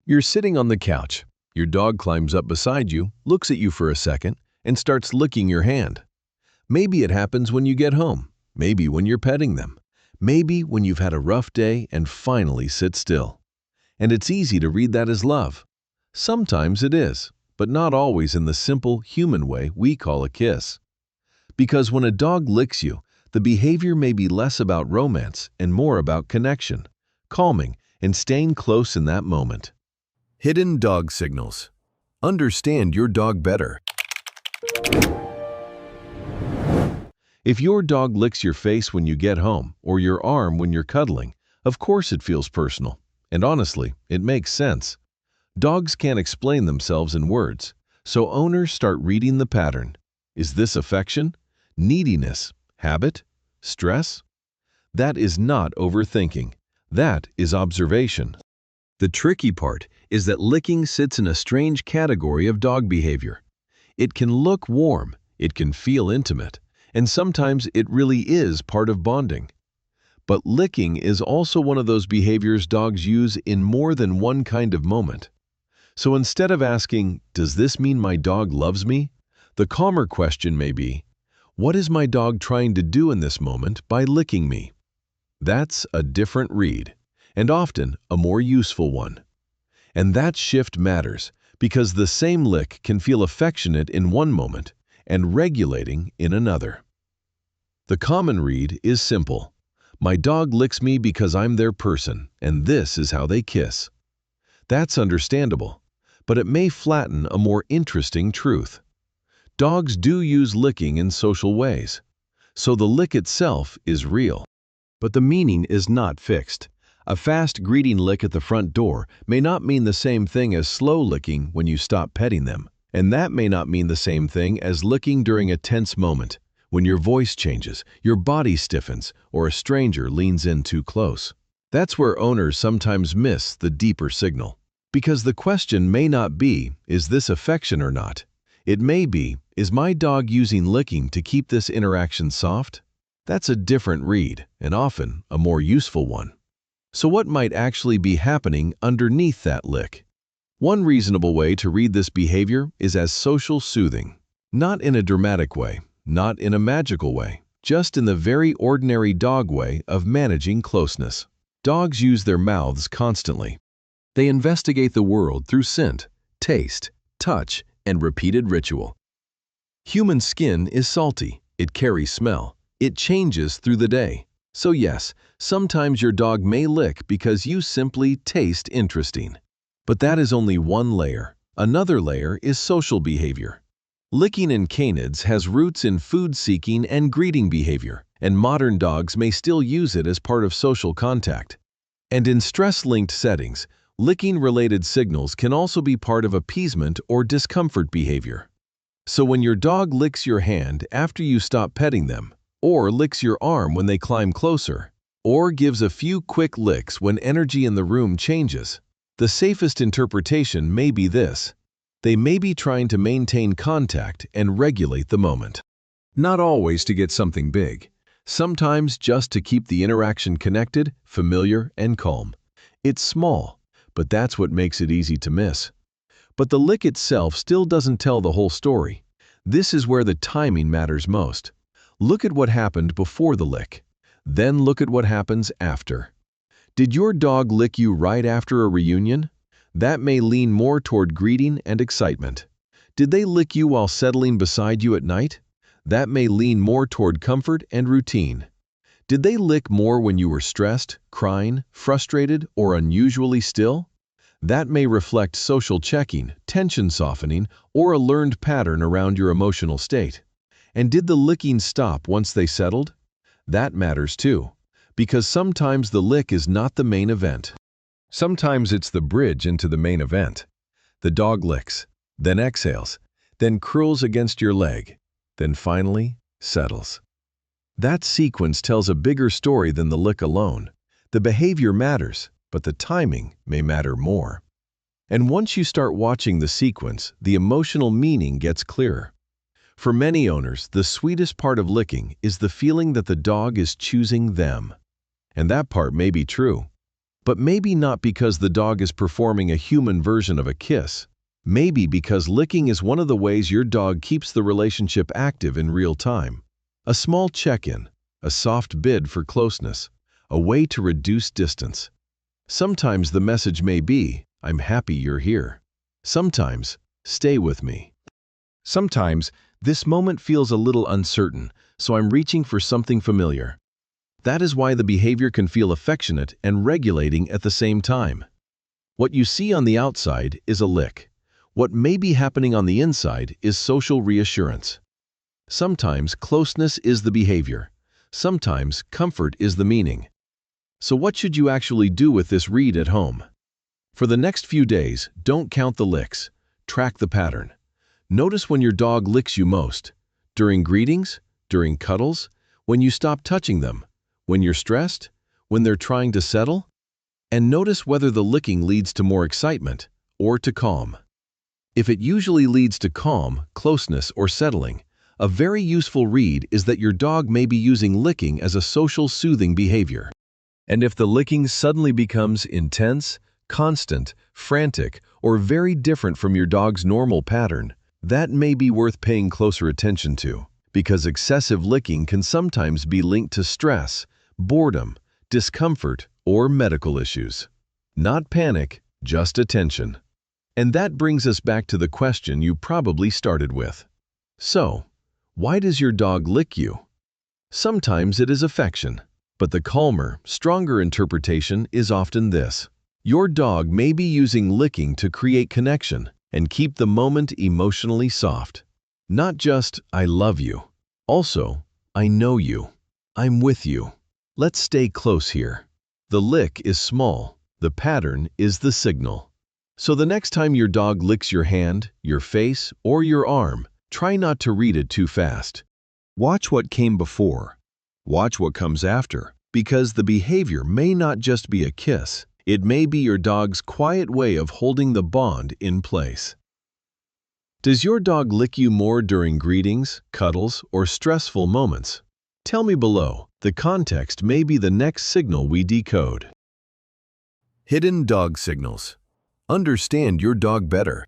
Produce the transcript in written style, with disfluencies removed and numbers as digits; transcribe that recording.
You're sitting on the couch. Your dog climbs up beside you, looks at you for a second, and starts licking your hand. Maybe it happens when you get home. Maybe when you're petting them. Maybe when you've had a rough day and finally sit still. And it's easy to read that as love. Sometimes it is, but not always in the simple, human way we call a kiss. Because when a dog licks you, the behavior may be less about romance and more about connection, calming, and staying close in that moment. Hidden dog signals. Understand your dog better. If your dog licks your face when you get home or your arm when you're cuddling, of course it feels personal. And honestly, it makes sense. Dogs can't explain themselves in words, so owners start reading the pattern. Is this affection? Neediness? Habit? Stress? That is not overthinking. That is observation. The tricky part is that licking sits in a strange category of dog behavior. It can look warm, it can feel intimate, and sometimes it really is part of bonding. But licking is also one of those behaviors dogs use in more than one kind of moment. So instead of asking, "Does this mean my dog loves me?" the calmer question may be, "What is my dog trying to do in this moment by licking me?" That's a different read, and often a more useful one. And that shift matters because the same lick can feel affectionate in one moment and regulating in another. The common read is simple. My dog licks me because I'm their person, and this is how they kiss. That's understandable, but it may flatten a more interesting truth. Dogs do use licking in social ways, so the lick itself is real. But the meaning is not fixed. A fast greeting lick at the front door may not mean the same thing as slow licking when you stop petting them, and that may not mean the same thing as licking during a tense moment, when your voice changes, your body stiffens, or a stranger leans in too close. That's where owners sometimes miss the deeper signal. Because the question may not be, "Is this affection or not?" It may be, "Is my dog using licking to keep this interaction soft?" That's a different read, and often a more useful one. So what might actually be happening underneath that lick? One reasonable way to read this behavior is as social soothing. Not in a dramatic way, not in a magical way, just in the very ordinary dog way of managing closeness. Dogs use their mouths constantly. They investigate the world through scent, taste, touch, and repeated ritual. Human skin is salty, it carries smell, it changes through the day. So yes, sometimes your dog may lick because you simply taste interesting. But that is only one layer. Another layer is social behavior. Licking in canids has roots in food-seeking and greeting behavior, and modern dogs may still use it as part of social contact. And in stress-linked settings, licking-related signals can also be part of appeasement or discomfort behavior. So when your dog licks your hand after you stop petting them, or licks your arm when they climb closer, or gives a few quick licks when energy in the room changes, the safest interpretation may be this: they may be trying to maintain contact and regulate the moment. Not always to get something big, sometimes just to keep the interaction connected, familiar, and calm. It's small, but that's what makes it easy to miss. But the lick itself still doesn't tell the whole story. This is where the timing matters most. Look at what happened before the lick. Then look at what happens after. Did your dog lick you right after a reunion? That may lean more toward greeting and excitement. Did they lick you while settling beside you at night? That may lean more toward comfort and routine. Did they lick more when you were stressed, crying, frustrated, or unusually still? That may reflect social checking, tension softening, or a learned pattern around your emotional state. And did the licking stop once they settled? That matters too, because sometimes the lick is not the main event. Sometimes it's the bridge into the main event. The dog licks, then exhales, then curls against your leg, then finally settles. That sequence tells a bigger story than the lick alone. The behavior matters, but the timing may matter more. And once you start watching the sequence, the emotional meaning gets clearer. For many owners, the sweetest part of licking is the feeling that the dog is choosing them. And that part may be true. But maybe not because the dog is performing a human version of a kiss. Maybe because licking is one of the ways your dog keeps the relationship active in real time. A small check-in, a soft bid for closeness, a way to reduce distance. Sometimes the message may be, "I'm happy you're here." Sometimes, "Stay with me." Sometimes, "This moment feels a little uncertain, so I'm reaching for something familiar." That is why the behavior can feel affectionate and regulating at the same time. What you see on the outside is a lick. What may be happening on the inside is social reassurance. Sometimes closeness is the behavior. Sometimes comfort is the meaning. So what should you actually do with this read at home? For the next few days, don't count the licks. Track the pattern. Notice when your dog licks you most. During greetings? During cuddles? When you stop touching them? When you're stressed? When they're trying to settle? And notice whether the licking leads to more excitement or to calm. If it usually leads to calm, closeness, or settling, a very useful read is that your dog may be using licking as a social soothing behavior. And if the licking suddenly becomes intense, constant, frantic, or very different from your dog's normal pattern, that may be worth paying closer attention to, because excessive licking can sometimes be linked to stress, boredom, discomfort, or medical issues. Not panic, just attention. And that brings us back to the question you probably started with. So, why does your dog lick you? Sometimes it is affection, but the calmer, stronger interpretation is often this. Your dog may be using licking to create connection and keep the moment emotionally soft. Not just, "I love you." Also, "I know you. I'm with you. Let's stay close here." The lick is small. The pattern is the signal. So the next time your dog licks your hand, your face, or your arm, try not to read it too fast. Watch what came before. Watch what comes after, because the behavior may not just be a kiss. It may be your dog's quiet way of holding the bond in place. Does your dog lick you more during greetings, cuddles, or stressful moments? Tell me below. The context may be the next signal we decode. Hidden dog signals. Understand your dog better.